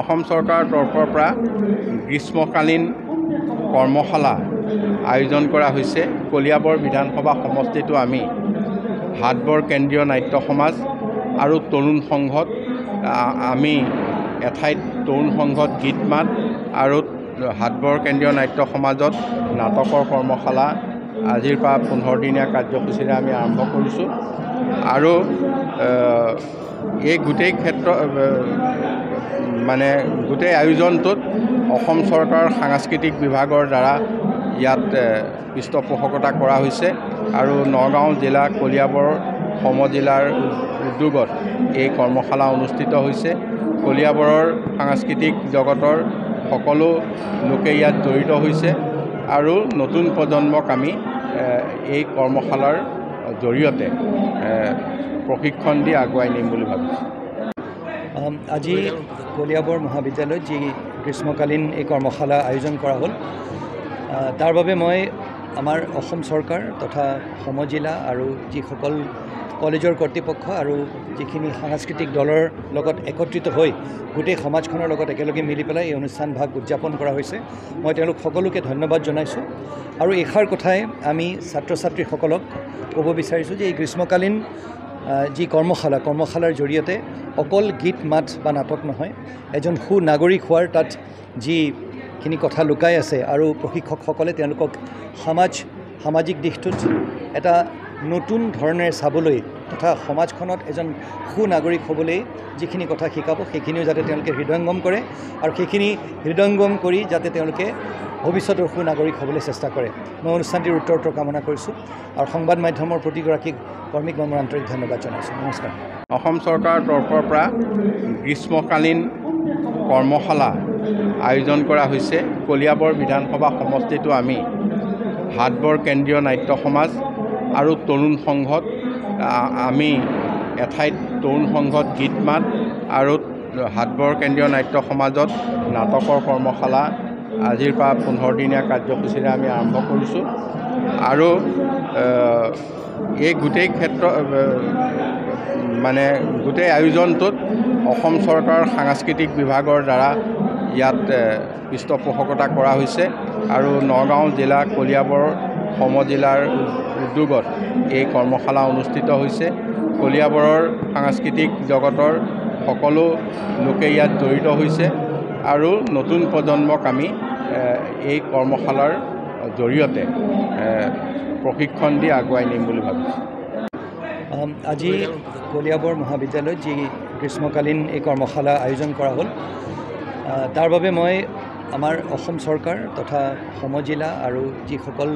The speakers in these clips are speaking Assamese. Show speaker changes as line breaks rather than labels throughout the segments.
অসম চৰকাৰৰ তৰফৰ পৰা গ্ৰীষ্মকালীন কৰ্মশালা আয়োজন কৰা হৈছে। কলিয়াবৰ বিধানসভা সমষ্টিটো আমি হাটবৰ কেন্দ্ৰীয় নাট্য সমাজ আৰু তৰুণ সংঘত আমি এঠাইত তৰুণ সংঘত গীত মাত আৰু হাটবৰ কেন্দ্ৰীয় নাট্য সমাজত নাটকৰ কৰ্মশালা আজিৰ পৰা 15 দিনীয়া কাৰ্যসূচীৰে আমি আৰম্ভ কৰিছোঁ। আৰু এই গোটেই গোটেই আয়োজনটোত অসম চৰকাৰৰ সাংস্কৃতিক বিভাগৰ দ্বাৰা ইয়াত পৃষ্ঠপোষকতা কৰা হৈছে আৰু নগাঁও জিলা কলিয়াবৰ সমজিলাৰ উদ্যোগত এই কৰ্মশালা অনুষ্ঠিত হৈছে। কলিয়াবৰৰ সাংস্কৃতিক জগতৰ সকলো লোকে ইয়াত জড়িত হৈছে আৰু নতুন প্ৰজন্মক আমি এই কৰ্মশালাৰ জৰিয়তে প্ৰশিক্ষণ দি আগুৱাই নিম বুলি ভাবিছোঁ।
আজি কলিয়াবৰ মহাবিদ্যালয়ত যি গ্ৰীষ্মকালীন এই কৰ্মশালা আয়োজন কৰা হ'ল, তাৰ বাবে মই আমাৰ অসম চৰকাৰ তথা সমজিলা আৰু যিসকল কলেজৰ কৰ্তৃপক্ষ আৰু যিখিনি সাংস্কৃতিক দলৰ লগত একত্ৰিত হৈ গোটেই সমাজখনৰ লগত একেলগে মিলি পেলাই এই অনুষ্ঠান ভাগ উদযাপন কৰা হৈছে, মই তেওঁলোক সকলোকে ধন্যবাদ জনাইছোঁ। আৰু এষাৰ কথাই আমি ছাত্ৰ ছাত্ৰীসকলক ক'ব বিচাৰিছোঁ যে এই গ্ৰীষ্মকালীন যি কৰ্মশালাৰ জৰিয়তে অকল গীত মাত বা নাটক নহয়, এজন সুনাগৰিক হোৱাৰ তাত যিখিনি কথা লুকাই আছে আৰু প্ৰশিক্ষকসকলে তেওঁলোকক সামাজিক দিশটোত এটা নতুন ধৰণেৰে চাবলৈ তথা সমাজখনত এজন সুনাগৰিক হ'বলৈ যিখিনি কথা শিকাব সেইখিনিও যাতে তেওঁলোকে হৃদয়ংগম কৰে আৰু সেইখিনি হৃদয়ংগম কৰি যাতে তেওঁলোকে ভৱিষ্যতৰ সুনাগৰিক হ'বলৈ চেষ্টা কৰে। মই অনুষ্ঠানটিৰ উত্তৰ কামনা কৰিছোঁ আৰু সংবাদ মাধ্যমৰ প্ৰতিগৰাকী কৰ্মীক মই মোৰ আন্তৰিক ধন্যবাদ জনাইছোঁ। নমস্কাৰ।
অসম চৰকাৰৰ তৰফৰ পৰা গ্ৰীষ্মকালীন কৰ্মশালা আয়োজন কৰা হৈছে। কলিয়াবৰ বিধানসভা সমষ্টিটো আমি হাটবৰ কেন্দ্ৰীয় নাট্য সমাজ আৰু তৰুণ সংঘত আমি এঠাইত তৰুণ সংঘত গীত মাত আৰু হাটবৰ কেন্দ্ৰীয় নাট্য সমাজত নাটকৰ কৰ্মশালা আজিৰ পৰা 15 দিনীয়া কাৰ্যসূচীৰে আমি আৰম্ভ কৰিছোঁ। আৰু এই গোটেই আয়োজনটোত অসম চৰকাৰৰ সাংস্কৃতিক বিভাগৰ দ্বাৰা ইয়াত পৃষ্ঠপোষকতা কৰা হৈছে আৰু নগাঁও জিলা কলিয়াবৰ সমজিলাৰ উদ্যোগত এই কৰ্মশালা অনুষ্ঠিত হৈছে। কলিয়াবৰৰ সাংস্কৃতিক জগতৰ সকলো লোকে ইয়াত জড়িত হৈছে আৰু নতুন প্ৰজন্মক আমি এই কৰ্মশালাৰ জৰিয়তে প্ৰশিক্ষণ দি আগুৱাই নিম বুলি ভাবিছোঁ।
আজি কলিয়াবৰ মহাবিদ্যালয়ত যি গ্ৰীষ্মকালীন এই কৰ্মশালা আয়োজন কৰা হ'ল, তাৰ বাবে মই আমাৰ অসম চৰকাৰ তথা সমজিলা আৰু যিসকল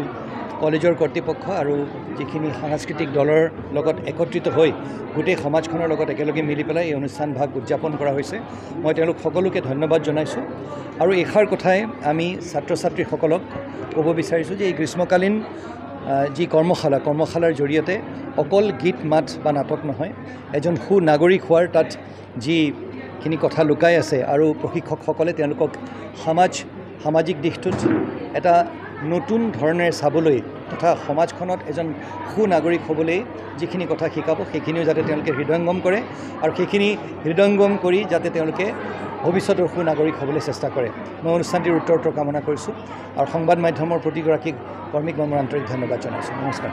কলেজৰ কৰ্তৃপক্ষ আৰু যিখিনি সাংস্কৃতিক দলৰ লগত একত্ৰিত হৈ গোটেই সমাজখনৰ লগত একেলগে মিলি পেলাই এই অনুষ্ঠান ভাগ উদযাপন কৰা হৈছে, মই তেওঁলোক সকলোকে ধন্যবাদ জনাইছোঁ। আৰু এষাৰ কথাই আমি ছাত্ৰ ছাত্ৰীসকলক ক'ব বিচাৰিছোঁ যে এই গ্ৰীষ্মকালীন যি কৰ্মশালাৰ জৰিয়তে অকল গীত মাত বা নাটক নহয়, এজন সুনাগৰিক হোৱাৰ তাত যিখিনি কথা লুকাই আছে আৰু প্ৰশিক্ষকসকলে তেওঁলোকক সামাজিক দিশটোত এটা নতুন ধৰণেৰে চাবলৈ তথা সমাজখনত এজন সুনাগৰিক হ'বলৈ যিখিনি কথা শিকাব সেইখিনিও যাতে তেওঁলোকে হৃদয়ংগম কৰে আৰু সেইখিনি হৃদয়ংগম কৰি যাতে তেওঁলোকে ভৱিষ্যতৰ সুনাগৰিক হ'বলৈ চেষ্টা কৰে। মই অনুষ্ঠানটিৰ উত্তৰ কামনা কৰিছোঁ আৰু সংবাদ মাধ্যমৰ প্ৰতিগৰাকী কৰ্মীক মই মোৰ আন্তৰিক ধন্যবাদ জনাইছোঁ। নমস্কাৰ।